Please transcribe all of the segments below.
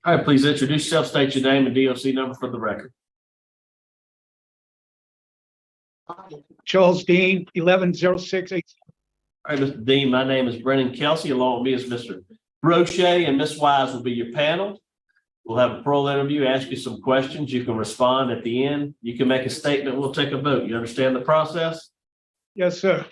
All right, please introduce yourself, state your name and DOC number for the record. Charles Dean, 1106. All right, Mr. Dean, my name is Brennan Kelsey. Along with me is Mr. Roche and Ms. Wise will be your panel. We'll have a parole interview, ask you some questions. You can respond at the end. You can make a statement. We'll take a vote. You understand the process? Yes, sir.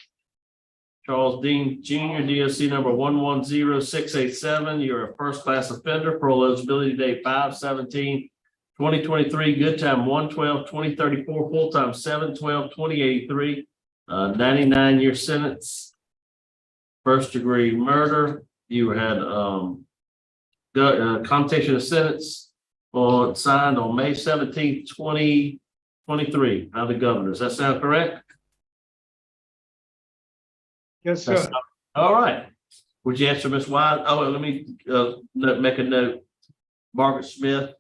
Charles Dean Jr., DOC number 110687. You're a first-class offender. Parole eligibility date 5/17/2023. Good time 1/12/2034. Full time 7/12/2083. 99-year sentence. First degree murder. You had commutation of sentence signed on May 17th, 2023 by the governor. Does that sound correct? Yes, sir. All right. Would you answer Ms. Wise? Oh, let me make a note. Margaret Smith,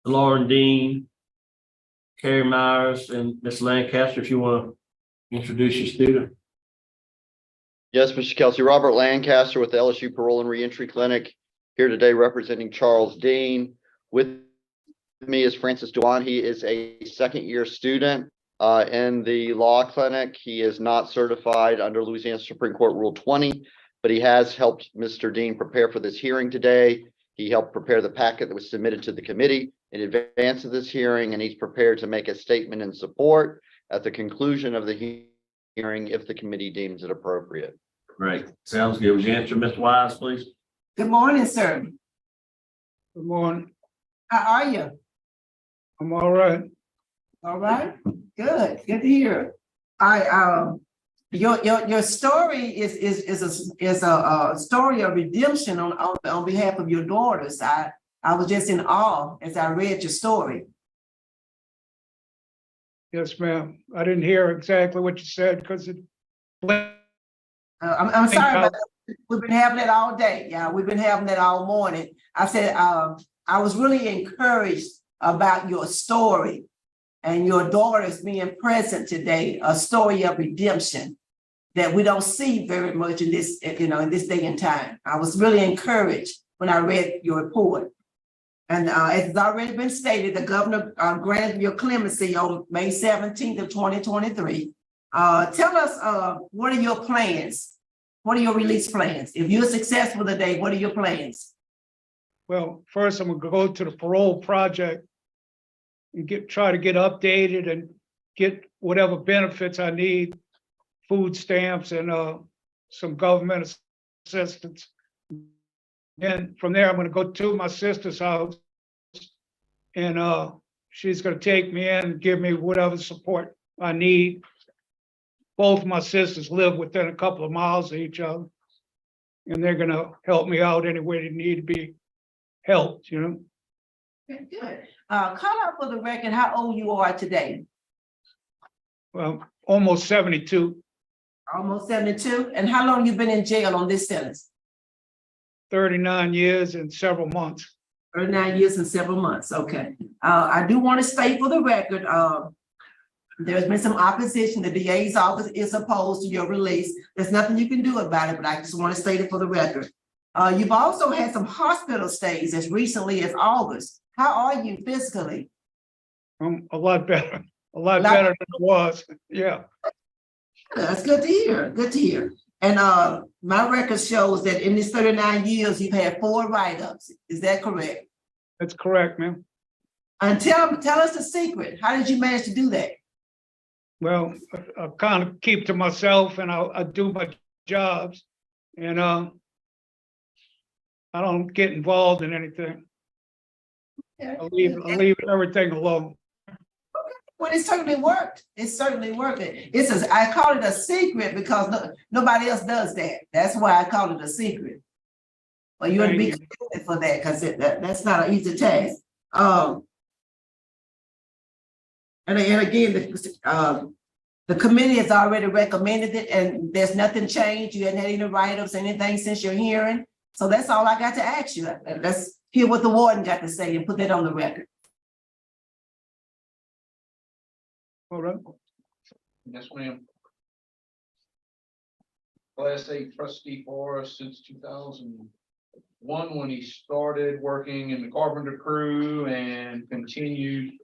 Lauren Dean, Carrie Myers, and Ms. Lancaster, if you want to introduce your student. Yes, Mr. Kelsey, Robert Lancaster with the LSU Parole and Reentry Clinic here today representing Charles Dean. With me is Francis Dewan. He is a second-year student in the law clinic. He is not certified under Louisiana Supreme Court Rule 20, but he has helped Mr. Dean prepare for this hearing today. He helped prepare the packet that was submitted to the committee in advance of this hearing, and he's prepared to make a statement in support at the conclusion of the hearing if the committee deems it appropriate. Great. Sounds good. Would you answer Ms. Wise, please? Good morning, sir. Good morning. How are you? I'm all right. All right. Good. Good to hear. Your story is a story of redemption on behalf of your daughters. I was just in awe as I read your story. Yes, ma'am. I didn't hear exactly what you said because it. I'm sorry about that. We've been having it all day. Yeah, we've been having it all morning. I said I was really encouraged about your story and your daughters being present today, a story of redemption that we don't see very much in this, in this day and time. I was really encouraged when I read your report. And as has already been stated, the governor granted your clemency on May 17th of 2023. Tell us, what are your plans? What are your release plans? If you're successful today, what are your plans? Well, first I'm gonna go to the parole project and try to get updated and get whatever benefits I need, food stamps and some government assistance. And from there, I'm gonna go to my sister's house and she's gonna take me in and give me whatever support I need. Both my sisters live within a couple of miles of each other, and they're gonna help me out any way they need to be helped, Good. Call out for the record how old you are today. Well, almost 72. Almost 72. And how long you been in jail on this sentence? 39 years and several months. 39 years and several months. Okay. I do want to state for the record, there's been some opposition. The DA's office is opposed to your release. There's nothing you can do about it, but I just want to state it for the record. You've also had some hospital stays as recently as August. How are you physically? I'm a lot better. A lot better than I was. Yeah. That's good to hear. Good to hear. And my record shows that in these 39 years, you've had 4 write-ups. Is that correct? That's correct, ma'am. And tell us the secret. How did you manage to do that? Well, I kind of keep to myself and I do my jobs and I don't get involved in anything. I leave everything alone. Well, it certainly worked. It certainly worked. I call it a secret because nobody else does that. That's why I call it a secret. Well, you ought to be commended for that because that's not an easy task. And again, the committee has already recommended it, and there's nothing changed. You hadn't had any write-ups, anything since your hearing. So that's all I got to ask you. Let's hear what the warden got to say and put that on the record. All right. Yes, ma'am. Class A trustee for us since 2000. One, when he started working in the carpenter crew and continued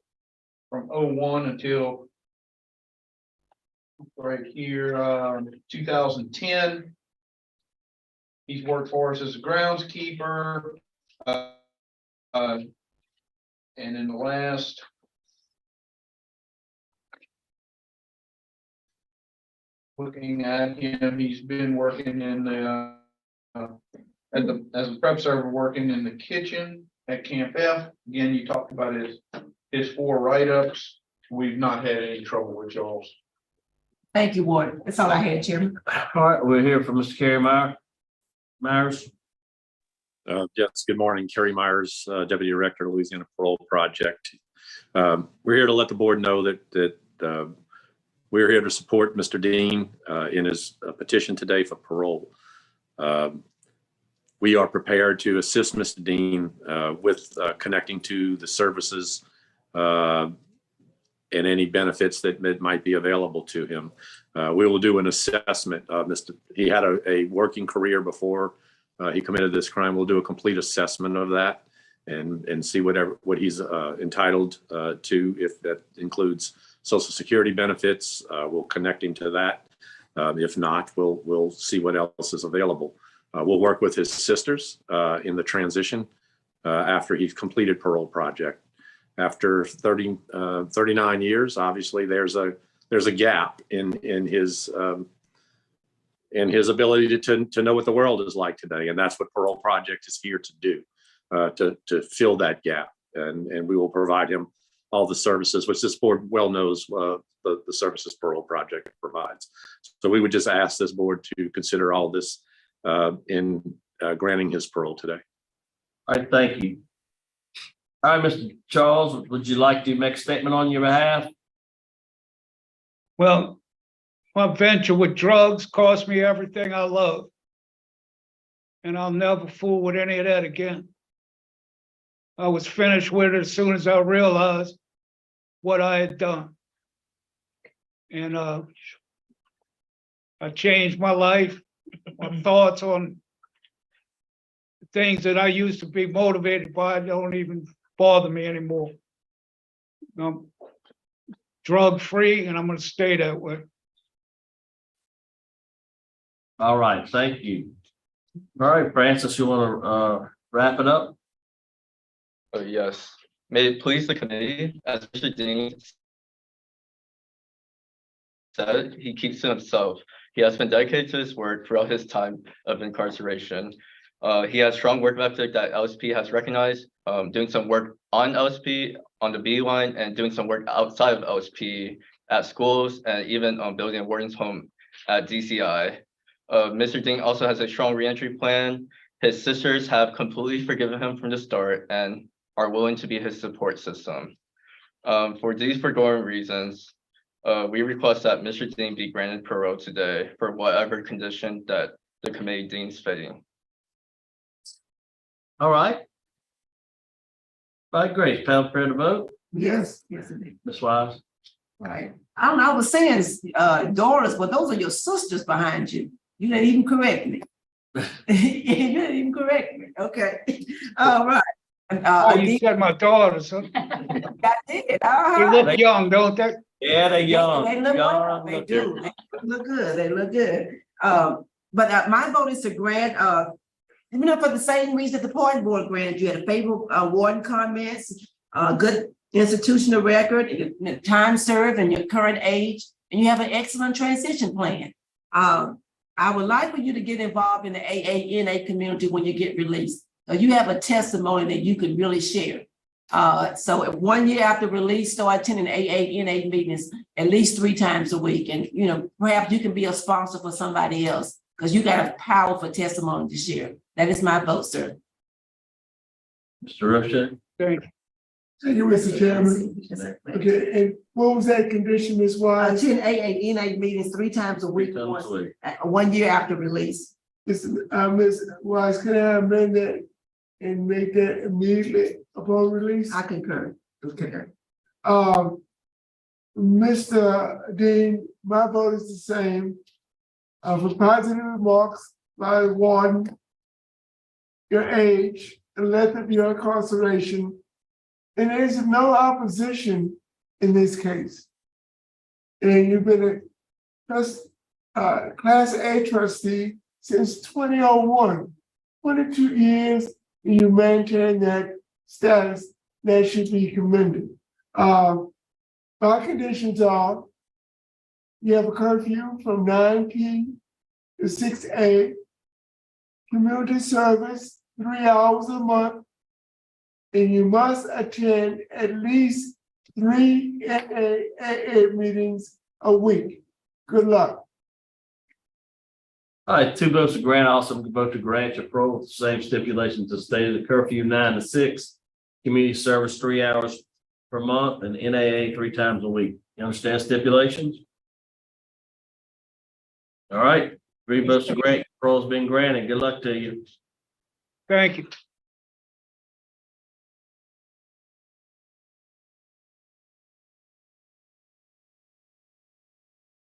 from 01 until right here, 2010. He's worked for us as a groundskeeper. And in the last looking at him, he's been working in the as a prep server, working in the kitchen at Camp F. Again, you talked about his 4 write-ups. We've not had any trouble with y'all. Thank you, Warden. That's all I had, Chairman. All right, we're here from Mr. Kerry Myers. Yes, good morning. Kerry Myers, Deputy Director, Louisiana Parole Project. We're here to let the board know that we're here to support Mr. Dean in his petition today for parole. We are prepared to assist Mr. Dean with connecting to the services and any benefits that might be available to him. We will do an assessment. He had a working career before he committed this crime. We'll do a complete assessment of that and see what he's entitled to. If that includes Social Security benefits, we'll connect him to that. If not, we'll see what else is available. We'll work with his sisters in the transition after he's completed parole project. After 39 years, obviously there's a gap in his ability to know what the world is like today, and that's what Parole Project is here to do, to fill that gap, and we will provide him all the services which this board well knows the services Parole Project provides. So we would just ask this board to consider all this in granting his parole today. All right, thank you. All right, Mr. Charles, would you like to make a statement on your behalf? Well, my venture with drugs cost me everything I love. And I'll never fool with any of that again. I was finished with it as soon as I realized what I had done. And I changed my life, my thoughts on things that I used to be motivated by don't even bother me anymore. I'm drug free and I'm going to stay that way. All right, thank you. All right, Francis, you want to wrap it up? Yes. May it please the committee, as Mr. Dean said, he keeps to himself. He has been dedicated to his work throughout his time of incarceration. He has strong work ethic that LSP has recognized, doing some work on LSP, on the B line, and doing some work outside of LSP at schools, and even building a warden's home at DCI. Mr. Dean also has a strong reentry plan. His sisters have completely forgiven him from the start and are willing to be his support system. For these foregoing reasons, we request that Mr. Dean be granted parole today for whatever condition that the committee deems fitting. All right. All right, great. Panel prepared to vote? Yes, yes, indeed. Ms. Wise? Right. I don't know, I was saying daughters, but those are your sisters behind you. You didn't even correct me. You didn't even correct me. Okay. All right. Oh, you said my daughters, huh? I did. They look young, don't they? Yeah, they're young. They look Young, well. They look do. good. They look good. They look good. But my vote is to grant, for the same reason that the pardon board granted. You had a favorable warden comments, good institutional record, time served, and your current age, and you have an excellent transition plan. I would like for you to get involved in the AANA community when you get released. You have a testimony that you can really share. So 1 year after release, start attending AANA meetings at least 3 times a week. And, perhaps you can be a sponsor for somebody else because you got a powerful testimony to share. That is my vote, sir. Mr. Roche? Thank you. Thank you, Mr. Chairman. Okay, and what was that condition, Ms. Wise? Attend AANA meetings 3 times a week, 1 year after release. Ms. Wise, can I amend that and make that immediately upon release? I concur. Okay. Mr. Dean, my vote is the same. For positive remarks by the warden, your age, the length of your incarceration, and there's no opposition in this case. And you've been a Class A trustee since 2001, 22 years, and you maintain that status. That should be commended. My conditions are, you have a curfew from 9 p. to 6 a. Community service, 3 hours a month. And you must attend at least 3 AA meetings a week. Good luck. All right, 2 votes to grant, also vote to grant your parole with the same stipulations as stated, the curfew 9 to 6, community service 3 hours per month, and NAA 3 times a week. You understand stipulations? All right, 3 votes to grant, parole's been granted. Good luck to you. Thank you.